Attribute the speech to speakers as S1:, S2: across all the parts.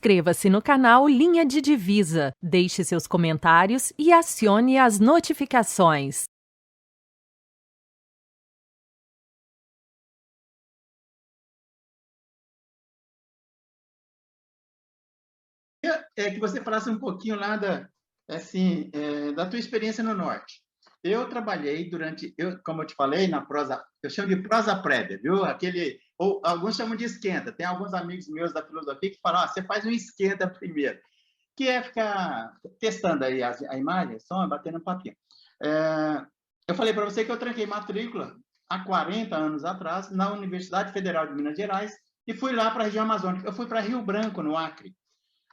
S1: Inscreva-se no canal Linha de Divisa, deixe seus comentários e acione as notificações.
S2: Que você falasse um pouquinho lá da tua experiência no Norte. Eu trabalhei como eu te falei, na prosa, eu chamo de prosa prévia, viu? Ou alguns chamam de esquenta. Tem alguns amigos meus da filosofia que falam, você faz um esquenta primeiro, que é ficar testando aí a imagem, som, batendo um papinho. Eu falei para você que eu tranquei matrícula há 40 anos atrás na Universidade Federal de Minas Gerais e fui lá para a região amazônica. Eu fui para Rio Branco, no Acre.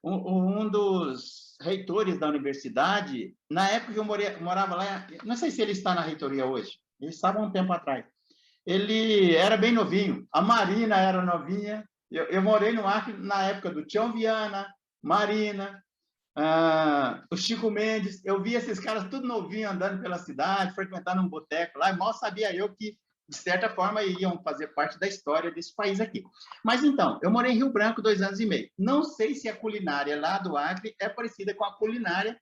S2: Um dos reitores da universidade, na época que eu morava lá, não sei se ele está na reitoria hoje, ele estava um tempo atrás, ele era bem novinho, a Marina era novinha, eu morei no Acre na época do Tião Viana, Marina, o Chico Mendes, eu vi esses caras tudo novinho andando pela cidade, frequentando um boteco lá, e mal sabia eu que, de certa forma, iam fazer parte da história desse país aqui. Mas, então, eu morei em Rio Branco 2 anos e meio. Não sei se a culinária lá do Acre é parecida com a culinária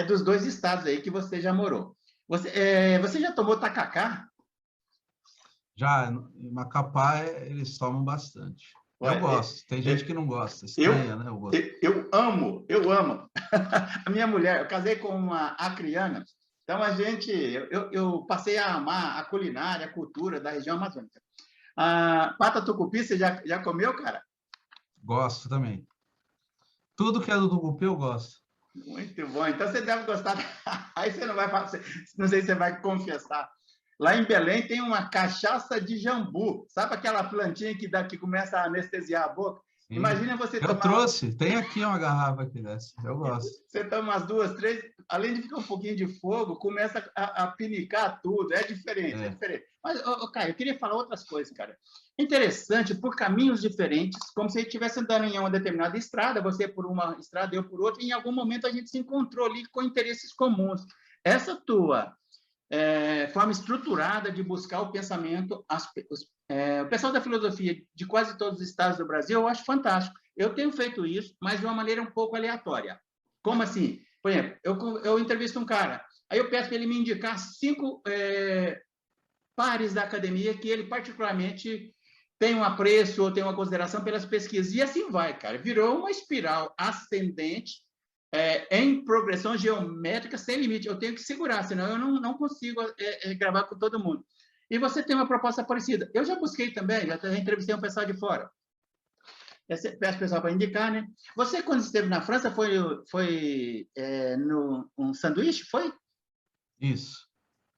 S2: dos dois estados aí que você já morou. Você já tomou tacacá?
S3: Já, em Macapá, eles tomam bastante. Eu gosto. Tem gente que não gosta. Estranha, né?
S2: Eu amo. A minha mulher, eu casei com uma acriana, então eu passei a amar a culinária, a cultura da região amazônica. Pata tucupi, você já comeu, cara?
S3: Gosto também. Tudo que é do tucupi eu gosto.
S2: Muito bom. Então você deve gostar. Aí você não vai, não sei se você vai confessar. Lá em Belém tem uma cachaça de jambu. Sabe aquela plantinha que começa a anestesiar a boca?
S3: Sim.
S2: Imagina você tomar...
S3: Eu trouxe. Tem aqui uma garrafa aqui dessa. Eu gosto.
S2: Você toma umas 2, 3... Além de ficar um pouquinho de fogo, começa a pinicar tudo. É diferente. Mas, Caio, eu queria falar outras coisas, cara. Interessante, por caminhos diferentes, como se a gente estivesse andando em uma determinada estrada, você por uma estrada, eu por outra, e em algum momento a gente se encontrou ali com interesses comuns. Essa tua forma estruturada de buscar o pensamento, o pessoal da filosofia de quase todos os estados do Brasil, eu acho fantástico. Eu tenho feito isso, mas de uma maneira um pouco aleatória. Como assim? Por exemplo, eu entrevisto um cara, aí eu peço para ele me indicar 5 pares da academia que ele particularmente tem um apreço ou tem uma consideração pelas pesquisas. E assim vai, cara. Virou uma espiral ascendente em progressão geométrica sem limite. Eu tenho que segurar, senão eu não consigo gravar com todo mundo. E você tem uma proposta parecida. Eu já busquei também, já entrevistei um pessoal de fora. Peço o pessoal para indicar, né? Você, quando esteve na França, foi no sanduíche? Foi?
S3: Isso.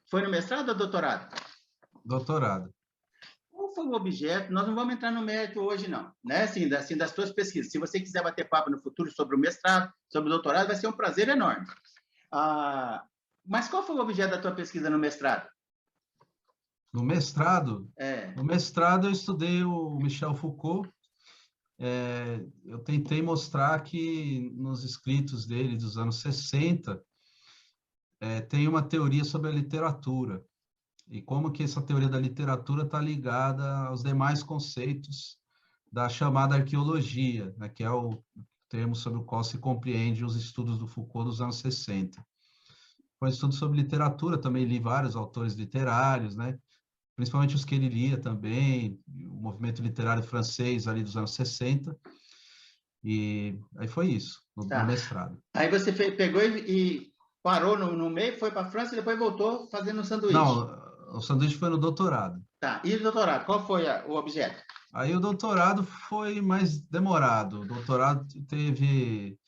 S2: Foi no mestrado ou doutorado?
S3: Doutorado.
S2: Qual foi o objeto? Nós não vamos entrar no mérito hoje, não. Né? Assim, das suas pesquisas. Se você quiser bater papo no futuro sobre o mestrado, sobre o doutorado, vai ser um prazer enorme. Mas qual foi o objeto da tua pesquisa no mestrado?
S3: No mestrado? No mestrado, eu estudei o Michel Foucault. Eu tentei mostrar que nos escritos dele dos anos 60 tem uma teoria sobre a literatura e como que essa teoria da literatura está ligada aos demais conceitos da chamada arqueologia, né, que é o termo sobre o qual se compreende os estudos do Foucault dos anos 60. Foi um estudo sobre literatura, também li vários autores literários, né, principalmente os que ele lia também, o movimento literário francês ali dos anos 60, e aí foi isso, no mestrado.
S2: Aí você pegou e parou no meio, foi para a França e depois voltou fazendo um sanduíche.
S3: Não, o sanduíche foi no doutorado.
S2: Tá, e o doutorado, qual foi o objeto?
S3: Aí o doutorado foi mais demorado. O doutorado teve,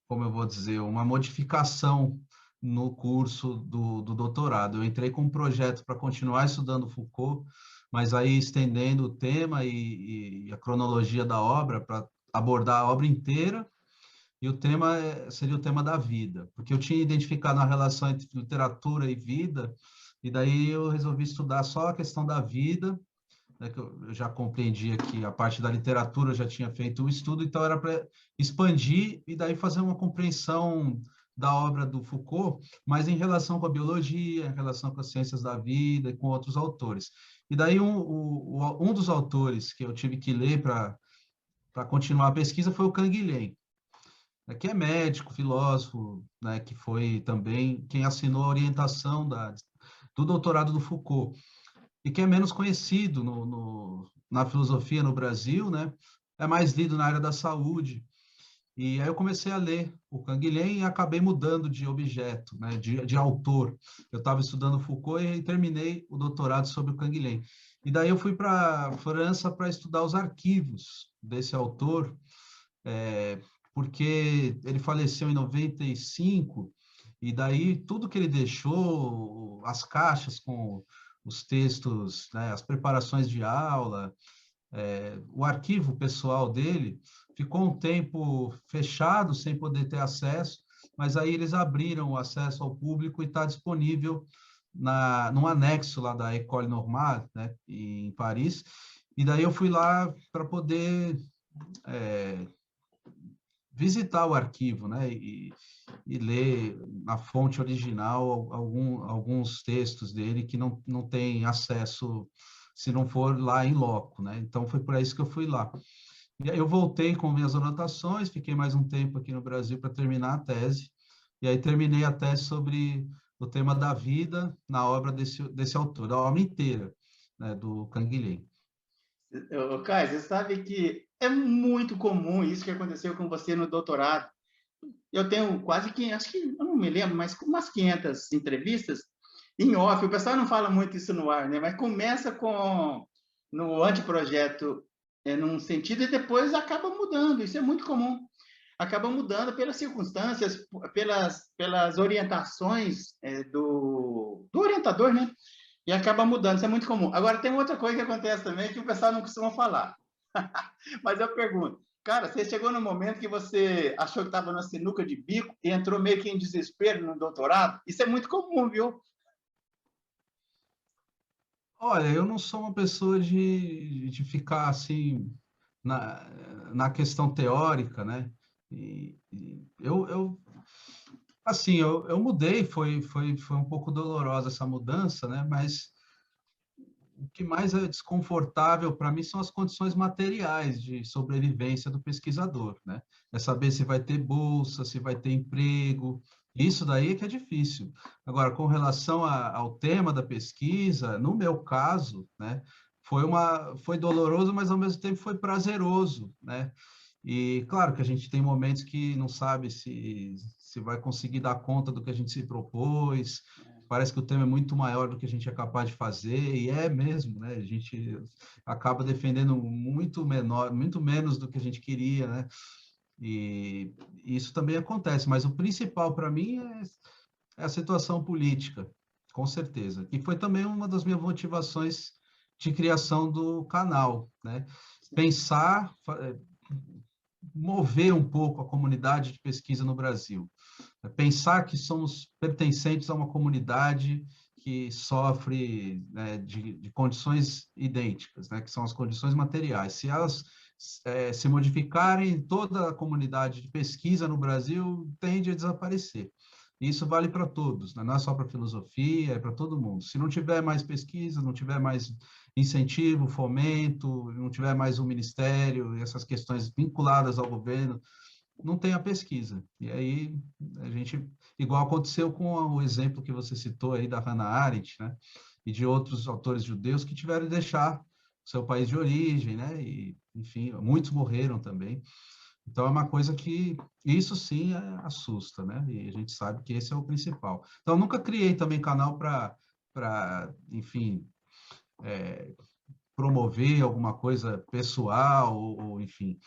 S3: como eu vou dizer, uma modificação no curso do doutorado. Eu entrei com um projeto para continuar estudando Foucault, mas aí estendendo o tema e a cronologia da obra para abordar a obra inteira, e o tema seria o tema da vida, porque eu tinha identificado a relação entre literatura e vida, e daí eu resolvi estudar só a questão da vida, né, que eu já compreendia que a parte da literatura eu já tinha feito o estudo, então era para expandir e daí fazer uma compreensão da obra do Foucault, mas em relação com a biologia, em relação com as ciências da vida e com outros autores. E daí um dos autores que eu tive que ler para para continuar a pesquisa foi o Canguilhem, que é médico, filósofo, né, que foi também quem assinou a orientação do doutorado do Foucault, e que é menos conhecido na filosofia no Brasil, né? É mais lido na área da saúde. E aí eu comecei a ler o Canguilhem e acabei mudando de objeto, né? de autor. Eu estava estudando Foucault e terminei o doutorado sobre o Canguilhem. E daí eu fui para a França para estudar os arquivos desse autor, porque ele faleceu em 95, e daí tudo que ele deixou, as caixas com os textos, né, as preparações de aula, o arquivo pessoal dele ficou um tempo fechado, sem poder ter acesso, mas aí eles abriram o acesso ao público e está disponível num anexo lá da École Normale, né, em Paris, e daí eu fui lá para poder visitar o arquivo, né, e ler na fonte original alguns textos dele que não tem acesso se não for lá em loco, né? Então foi por isso que eu fui lá. E aí eu voltei com minhas anotações, fiquei mais um tempo aqui no Brasil para terminar a tese, e aí terminei a tese sobre o tema da vida na obra desse autor, a obra inteira, né, do Canguilhem.
S2: Caio, você sabe que é muito comum isso que aconteceu com você no doutorado. Eu tenho quase que, acho que, eu não me lembro, mas umas 500 entrevistas em off. O pessoal não fala muito isso no ar, né? Mas começa no anteprojeto num sentido e depois acaba mudando. Isso é muito comum. Acaba mudando pelas circunstâncias, pelas orientações do orientador, né? E acaba mudando. Isso é muito comum. Agora, tem outra coisa que acontece também que o pessoal não costuma falar. Mas eu pergunto, cara, você chegou no momento que você achou que estava na sinuca de bico e entrou meio que em desespero no doutorado? Isso é muito comum, viu?
S3: Olha, eu não sou uma pessoa de ficar assim na, na questão teórica, né? Assim, eu mudei, foi um pouco dolorosa essa mudança, né? Mas o que mais é desconfortável para mim são as condições materiais de sobrevivência do pesquisador, né? É saber se vai ter bolsa, se vai ter emprego. Isso daí é que é difícil. Agora, com relação ao tema da pesquisa, no meu caso, né, foi doloroso, mas ao mesmo tempo foi prazeroso, né? E claro que a gente tem momentos que não sabe se vai conseguir dar conta do que a gente se propôs. Parece que o tema é muito maior do que a gente é capaz de fazer, e é mesmo, né? A gente acaba defendendo muito menor, muito menos do que a gente queria, né? E isso também acontece, mas o principal para mim é a situação política, com certeza. E foi também uma das minhas motivações de criação do canal, né? Pensar, mover um pouco a comunidade de pesquisa no Brasil. Pensar que somos pertencentes a uma comunidade que sofre, né, de condições idênticas, né, que são as condições materiais. Se elas se modificarem, toda a comunidade de pesquisa no Brasil tende a desaparecer. Isso vale para todos, né? Não é só para a filosofia, é para todo mundo. Se não tiver mais pesquisa, não tiver mais incentivo, fomento, não tiver mais um ministério, essas questões vinculadas ao governo, não tem a pesquisa. E aí, a gente, igual aconteceu com o exemplo que você citou aí da Hannah Arendt, né? E de outros autores judeus que tiveram de deixar seu país de origem, né? E, enfim, muitos morreram também. Então, é uma coisa que, isso sim, assusta, né? E a gente sabe que esse é o principal. Então, eu nunca criei também canal enfim, promover alguma coisa pessoal, ou, enfim.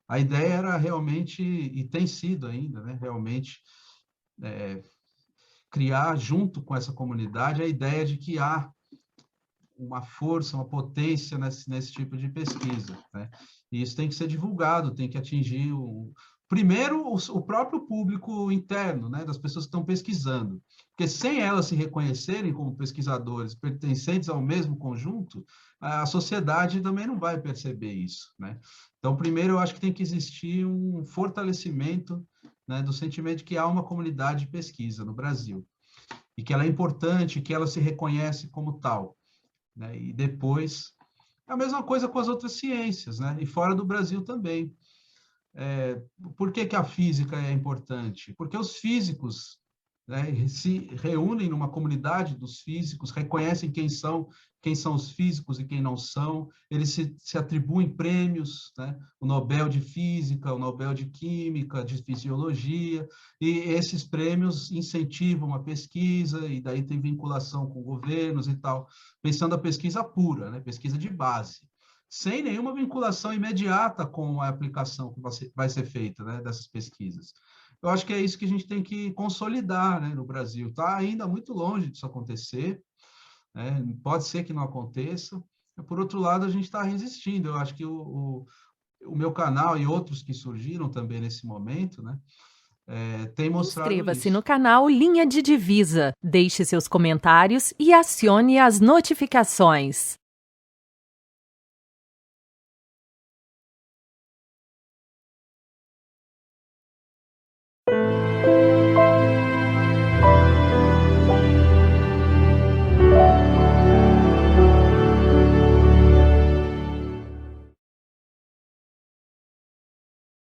S3: A ideia era realmente, e tem sido ainda, né? Realmente, criar junto com essa comunidade a ideia de que há uma força, uma potência nesse tipo de pesquisa, né? E isso tem que ser divulgado, tem que atingir primeiro o próprio público interno, né, das pessoas que estão pesquisando, porque sem elas se reconhecerem como pesquisadores pertencentes ao mesmo conjunto, a sociedade também não vai perceber isso, né? Então, primeiro, eu acho que tem que existir um fortalecimento, né, do sentimento de que há uma comunidade de pesquisa no Brasil e que ela é importante, que ela se reconhece como tal, né? E depois, é a mesma coisa com as outras ciências, né? E fora do Brasil também. Por que a física é importante? Porque os físicos, né, se reúnem numa comunidade dos físicos, reconhecem quem são os físicos e quem não são, eles se atribuem prêmios, né, o Nobel de Física, o Nobel de Química, de Fisiologia, e esses prêmios incentivam a pesquisa, e daí tem vinculação com governos e tal, pensando a pesquisa pura, né, pesquisa de base, sem nenhuma vinculação imediata com a aplicação que vai ser feita, né, dessas pesquisas. Eu acho que é isso que a gente tem que consolidar, né, no Brasil. Está ainda muito longe disso acontecer, né? Pode ser que não aconteça. Por outro lado, a gente está resistindo. Eu acho que o meu canal e outros que surgiram também nesse momento, né, tem mostrado
S1: Inscreva-se
S3: isso.
S1: no canal Linha de Divisa, deixe seus comentários e acione as notificações.